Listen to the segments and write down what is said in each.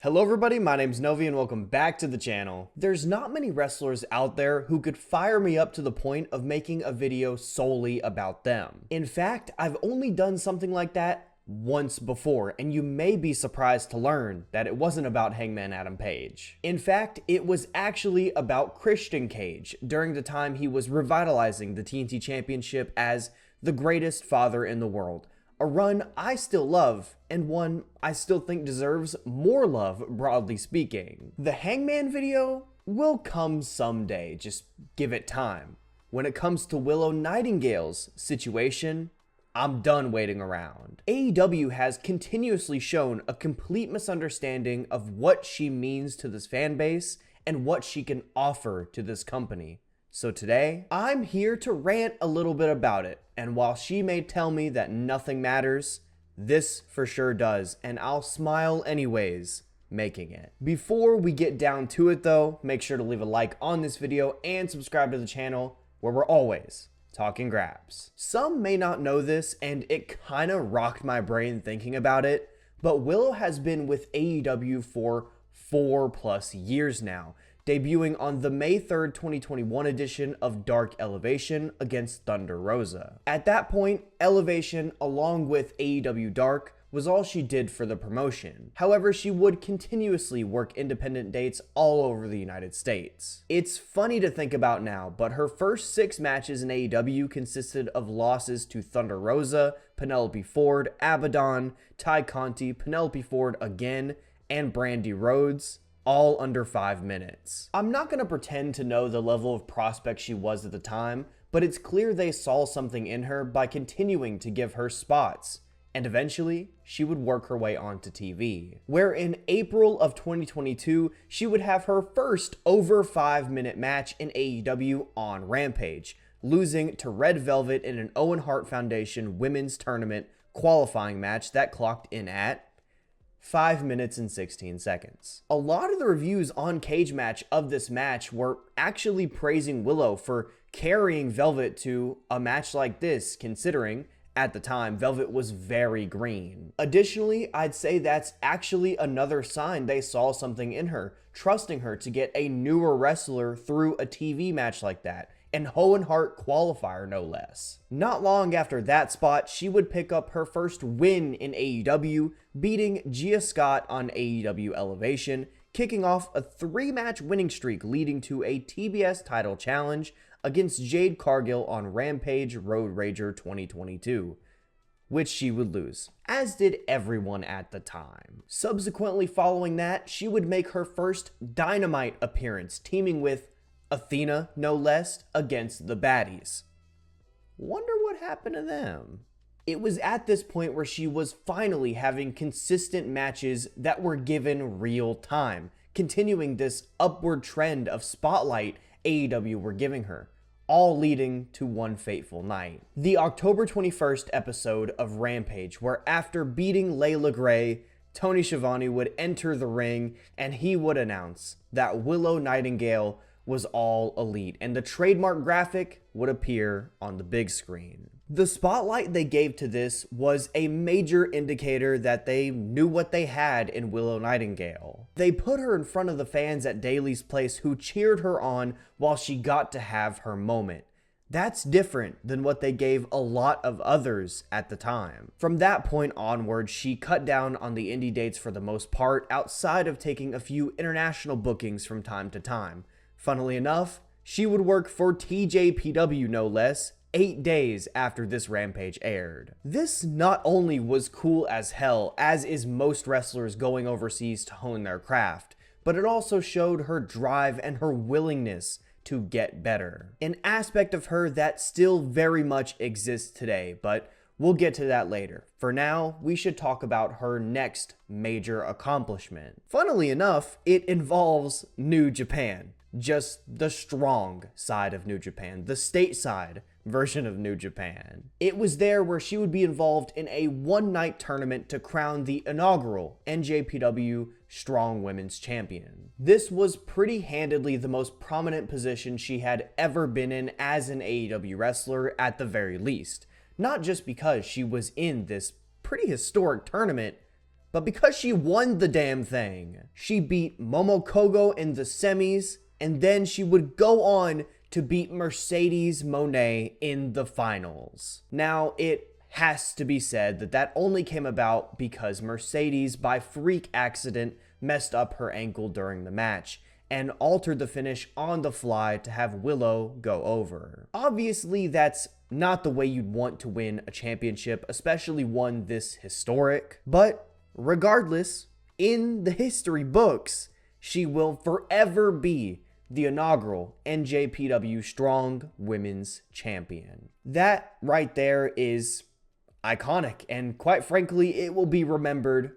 Hello everybody, my name's Novi and welcome back to the channel. There's not many wrestlers out there who could fire me up to the point of making a video solely about them. In fact, I've only done something like that once before, and you may be surprised to learn that it wasn't about Hangman Adam Page. In fact, it was actually about Christian Cage during the time he was revitalizing the TNT Championship as the greatest father in the world. A run I still love, and one I still think deserves more love, broadly speaking. The Hangman video will come someday, just give it time. When it comes to Willow Nightingale's situation, I'm done waiting around. AEW has continuously shown a complete misunderstanding of what she means to this fan base and what she can offer to this company. So today, I'm here to rant a little bit about it, and while she may tell me that nothing matters, this for sure does, and I'll smile anyways, making it. Before we get down to it though, make sure to leave a like on this video and subscribe to the channel, where we're always talking Graps. Some may not know this, and it kinda rocked my brain thinking about it, but Willow has been with AEW for 4+ years now, debuting on the May 3rd, 2021 edition of Dark Elevation against Thunder Rosa. At that point, Elevation, along with AEW Dark, was all she did for the promotion. However, she would continuously work independent dates all over the United States. It's funny to think about now, but her first 6 matches in AEW consisted of losses to Thunder Rosa, Penelope Ford, Abaddon, Ty Conti, Penelope Ford again, and Brandy Rhodes, all under 5 minutes. I'm not going to pretend to know the level of prospect she was at the time, but it's clear they saw something in her by continuing to give her spots, and eventually she would work her way onto TV, where in April of 2022 she would have her first over 5-minute match in AEW on Rampage, losing to Red Velvet in an Owen Hart Foundation Women's Tournament qualifying match that clocked in at 5 minutes and 16 seconds. A lot of the reviews on Cage Match of this match were actually praising Willow for carrying Velvet to a match like this, considering at the time Velvet was very green. Additionally, I'd say that's actually another sign they saw something in her, trusting her to get a newer wrestler through a TV match like that, and Owen Hart qualifier no less. Not long after that spot, she would pick up her first win in AEW, beating Gia Scott on AEW Elevation, kicking off a 3-match winning streak leading to a TBS title challenge against Jade Cargill on Rampage Road Rager 2022, which she would lose, as did everyone at the time. Subsequently following that, she would make her first Dynamite appearance, teaming with Athena, no less, against the Baddies. Wonder what happened to them. It was at this point where she was finally having consistent matches that were given real time, continuing this upward trend of spotlight AEW were giving her, all leading to one fateful night. The October 21st episode of Rampage, where after beating Layla Gray, Tony Schiavone would enter the ring and he would announce that Willow Nightingale was all elite, and the trademark graphic would appear on the big screen. The spotlight they gave to this was a major indicator that they knew what they had in Willow Nightingale. They put her in front of the fans at Daly's Place who cheered her on while she got to have her moment. That's different than what they gave a lot of others at the time. From that point onward, she cut down on the indie dates for the most part, outside of taking a few international bookings from time to time. Funnily enough, she would work for TJPW no less, 8 days after this Rampage aired. This not only was cool as hell, as is most wrestlers going overseas to hone their craft, but it also showed her drive and her willingness to get better. An aspect of her that still very much exists today, but we'll get to that later. For now, we should talk about her next major accomplishment. Funnily enough, it involves New Japan. Just the strong side of New Japan, the stateside version of New Japan. It was there where she would be involved in a one-night tournament to crown the inaugural NJPW Strong Women's Champion. This was pretty handedly the most prominent position she had ever been in as an AEW wrestler at the very least. Not just because she was in this pretty historic tournament, but because she won the damn thing. She beat Momo Kogo in the semis, and then she would go on to beat Mercedes Moné in the finals. Now, it has to be said that that only came about because Mercedes, by freak accident, messed up her ankle during the match and altered the finish on the fly to have Willow go over. Obviously, that's not the way you'd want to win a championship, especially one this historic, but regardless, in the history books, she will forever be the inaugural NJPW Strong Women's Champion. That right there is iconic, and quite frankly, it will be remembered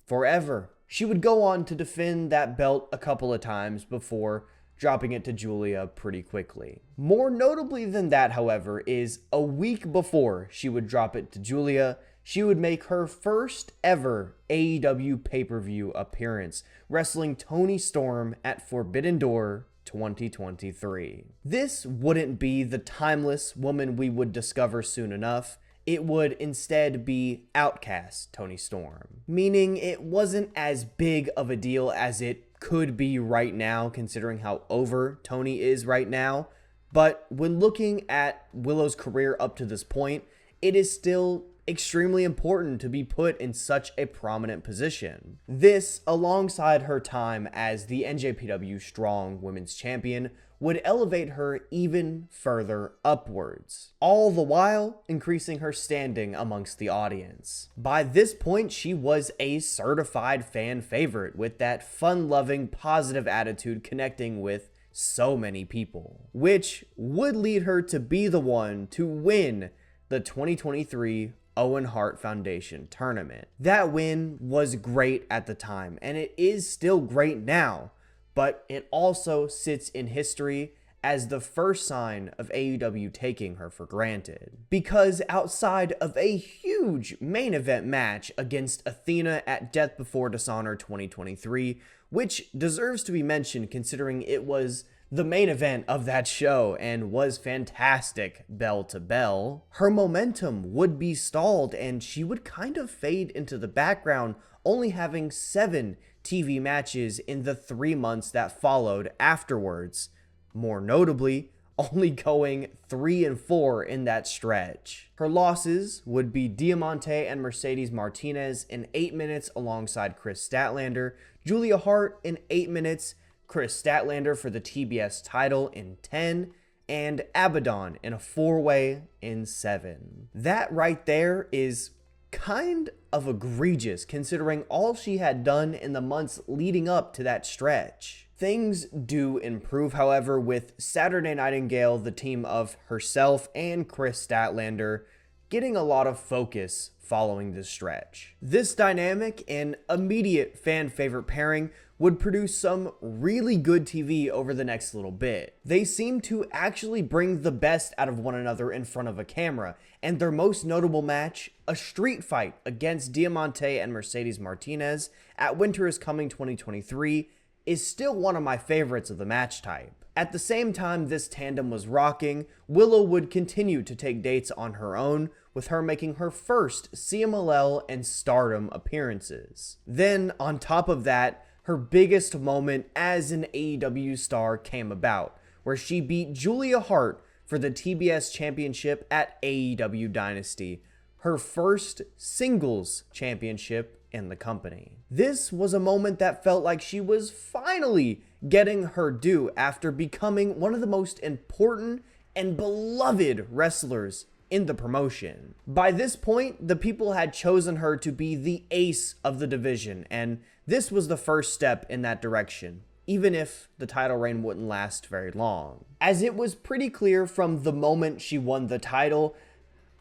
forever. She would go on to defend that belt a couple of times before dropping it to Julia pretty quickly. More notably than that, however, is a week before she would drop it to Julia, she would make her first ever AEW pay-per-view appearance, wrestling Toni Storm at Forbidden Door 2023. This wouldn't be the timeless woman we would discover soon enough. It would instead be Outcast Toni Storm, meaning it wasn't as big of a deal as it could be right now, considering how over Toni is right now. But when looking at Willow's career up to this point, it is still extremely important to be put in such a prominent position. This, alongside her time as the NJPW Strong Women's Champion, would elevate her even further upwards, all the while increasing her standing amongst the audience. By this point, she was a certified fan favorite, with that fun-loving, positive attitude connecting with so many people, which would lead her to be the one to win the 2023 Owen Hart Foundation tournament. That win was great at the time, and it is still great now, but it also sits in history as the first sign of AEW taking her for granted. Because outside of a huge main event match against Athena at Death Before Dishonor 2023, which deserves to be mentioned considering it was the main event of that show and was fantastic bell to bell, her momentum would be stalled and she would kind of fade into the background, only having 7 TV matches in the 3 months that followed afterwards. More notably, only going 3-4 in that stretch. Her losses would be Diamante and Mercedes Martinez in 8 minutes alongside Chris Statlander, Julia Hart in 8 minutes, Chris Statlander for the TBS title in 10, and Abaddon in a 4-way in 7. That right there is kind of egregious considering all she had done in the months leading up to that stretch. Things do improve, however, with Saturday Nightingale, the team of herself and Chris Statlander, getting a lot of focus following this stretch. This dynamic and immediate fan favorite pairing would produce some really good TV over the next little bit. They seem to actually bring the best out of one another in front of a camera, and their most notable match, a street fight against Diamante and Mercedes Martinez at Winter is Coming 2023, is still one of my favorites of the match type. At the same time this tandem was rocking, Willow would continue to take dates on her own, with her making her first CMLL and Stardom appearances. Then, on top of that, her biggest moment as an AEW star came about, where she beat Julia Hart for the TBS Championship at AEW Dynasty, her first singles championship in the company. This was a moment that felt like she was finally getting her due after becoming one of the most important and beloved wrestlers in the promotion. By this point, the people had chosen her to be the ace of the division, and this was the first step in that direction, even if the title reign wouldn't last very long. As it was pretty clear from the moment she won the title,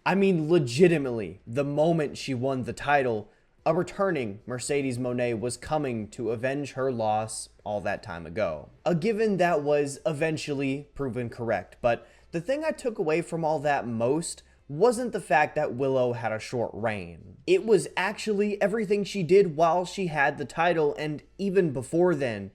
I mean legitimately, the moment she won the title, a returning Mercedes Moné was coming to avenge her loss all that time ago. A given that was eventually proven correct, but the thing I took away from all that most wasn't the fact that Willow had a short reign. It was actually everything she did while she had the title and even before then,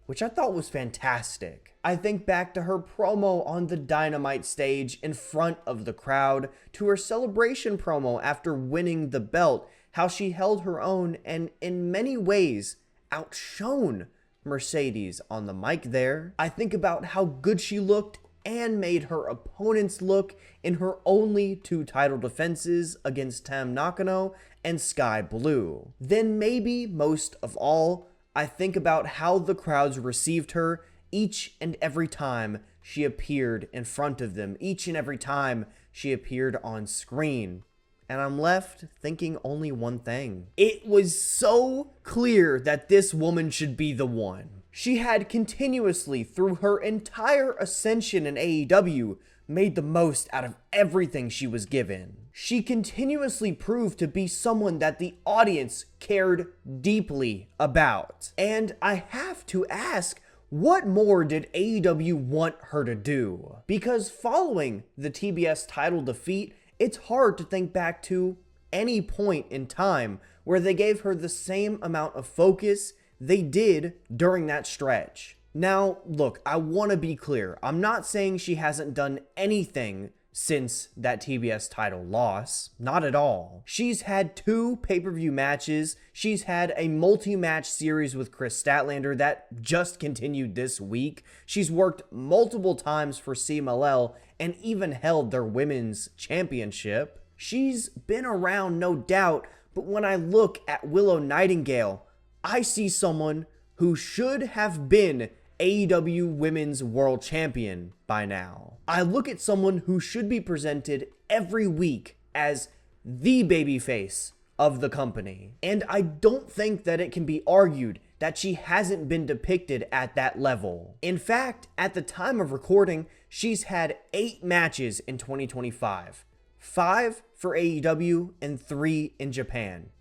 which I thought was fantastic. I think back to her promo on the Dynamite stage in front of the crowd, to her celebration promo after winning the belt, how she held her own and in many ways outshone Mercedes on the mic there. I think about how good she looked and made her opponents look in her only 2 title defenses against Tam Nakano and Sky Blue. Then maybe most of all, I think about how the crowds received her each and every time she appeared in front of them, each and every time she appeared on screen. And I'm left thinking only one thing. It was so clear that this woman should be the one. She had continuously, through her entire ascension in AEW, made the most out of everything she was given. She continuously proved to be someone that the audience cared deeply about. And I have to ask, what more did AEW want her to do? Because following the TBS title defeat, it's hard to think back to any point in time where they gave her the same amount of focus they did during that stretch. Now, look, I want to be clear. I'm not saying she hasn't done anything since that TBS title loss. Not at all. She's had 2 pay-per-view matches. She's had a multi-match series with Chris Statlander that just continued this week. She's worked multiple times for CMLL and even held their women's championship. She's been around, no doubt, but when I look at Willow Nightingale, I see someone who should have been AEW Women's World Champion by now. I look at someone who should be presented every week as the babyface of the company. And I don't think that it can be argued that she hasn't been depicted at that level. In fact, at the time of recording, she's had 8 matches in 2025. 5 for AEW and 3 in Japan.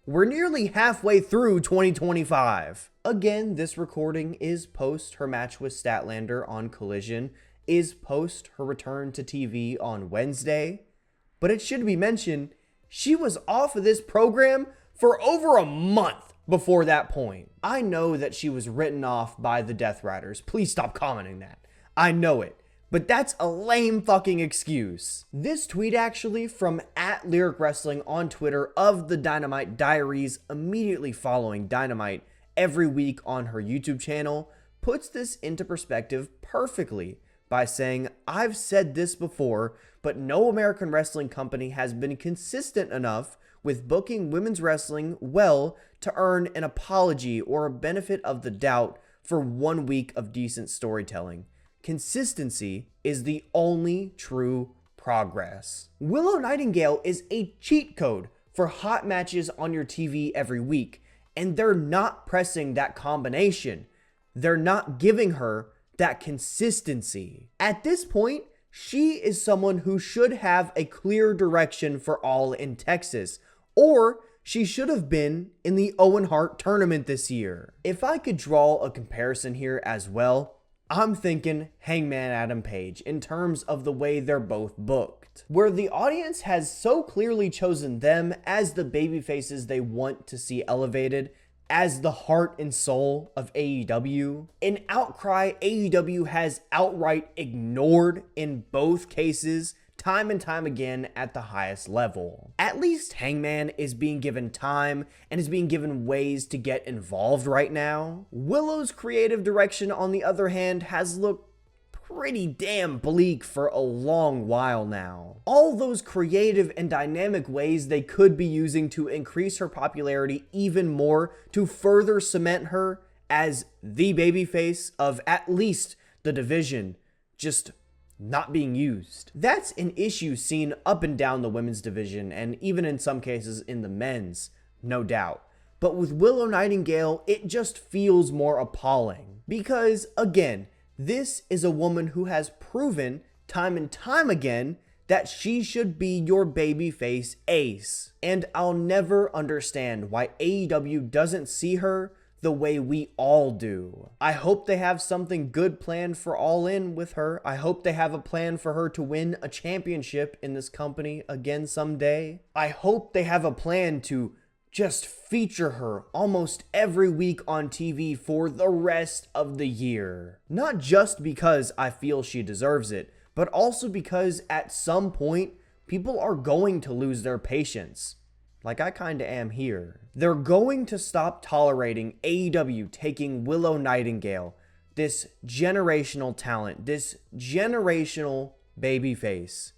We're nearly halfway through 2025. Again, this recording is post her match with Statlander on Collision, is post her return to TV on Wednesday. But it should be mentioned, she was off of this program for over a month before that point. I know that she was written off by the Death Riders. Please stop commenting that. I know it. But that's a lame fucking excuse. This tweet actually from @LyricWrestling on Twitter of the Dynamite Diaries immediately following Dynamite every week on her YouTube channel puts this into perspective perfectly by saying, I've said this before, but no American wrestling company has been consistent enough with booking women's wrestling well to earn an apology or a benefit of the doubt for 1 week of decent storytelling. Consistency is the only true progress. Willow Nightingale is a cheat code for hot matches on your TV every week, and they're not pressing that combination. They're not giving her that consistency. At this point, she is someone who should have a clear direction for All in Texas, or she should have been in the Owen Hart tournament this year. If I could draw a comparison here as well, I'm thinking Hangman Adam Page in terms of the way they're both booked, where the audience has so clearly chosen them as the babyfaces they want to see elevated, as the heart and soul of AEW. An outcry AEW has outright ignored in both cases, time and time again at the highest level. At least Hangman is being given time and is being given ways to get involved right now. Willow's creative direction, on the other hand, has looked pretty damn bleak for a long while now. All those creative and dynamic ways they could be using to increase her popularity even more, to further cement her as the babyface of at least the division, just not being used. That's an issue seen up and down the women's division, and even in some cases in the men's, no doubt. But with Willow Nightingale, it just feels more appalling. Because, again, this is a woman who has proven time and time again that she should be your babyface ace. And I'll never understand why AEW doesn't see her the way we all do. I hope they have something good planned for All In with her. I hope they have a plan for her to win a championship in this company again someday. I hope they have a plan to just feature her almost every week on TV for the rest of the year. Not just because I feel she deserves it, but also because at some point, people are going to lose their patience. like I kinda am here. They're going to stop tolerating AEW taking Willow Nightingale, this generational talent, this generational babyface,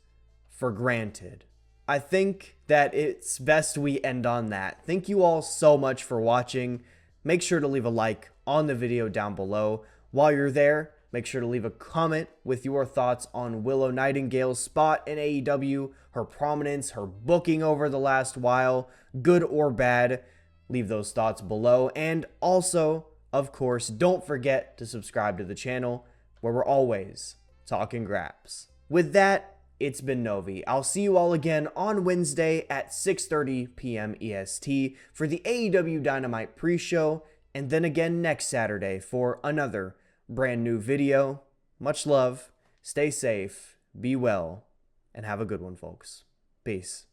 for granted. I think that it's best we end on that. Thank you all so much for watching. Make sure to leave a like on the video down below. While you're there, make sure to leave a comment with your thoughts on Willow Nightingale's spot in AEW, her prominence, her booking over the last while, good or bad. Leave those thoughts below. And also, of course, don't forget to subscribe to the channel where we're always talking Graps. With that, it's been Novi. I'll see you all again on Wednesday at 6:30 p.m. EST for the AEW Dynamite pre-show, and then again next Saturday for another brand new video. Much love, stay safe, be well, and have a good one, folks. Peace.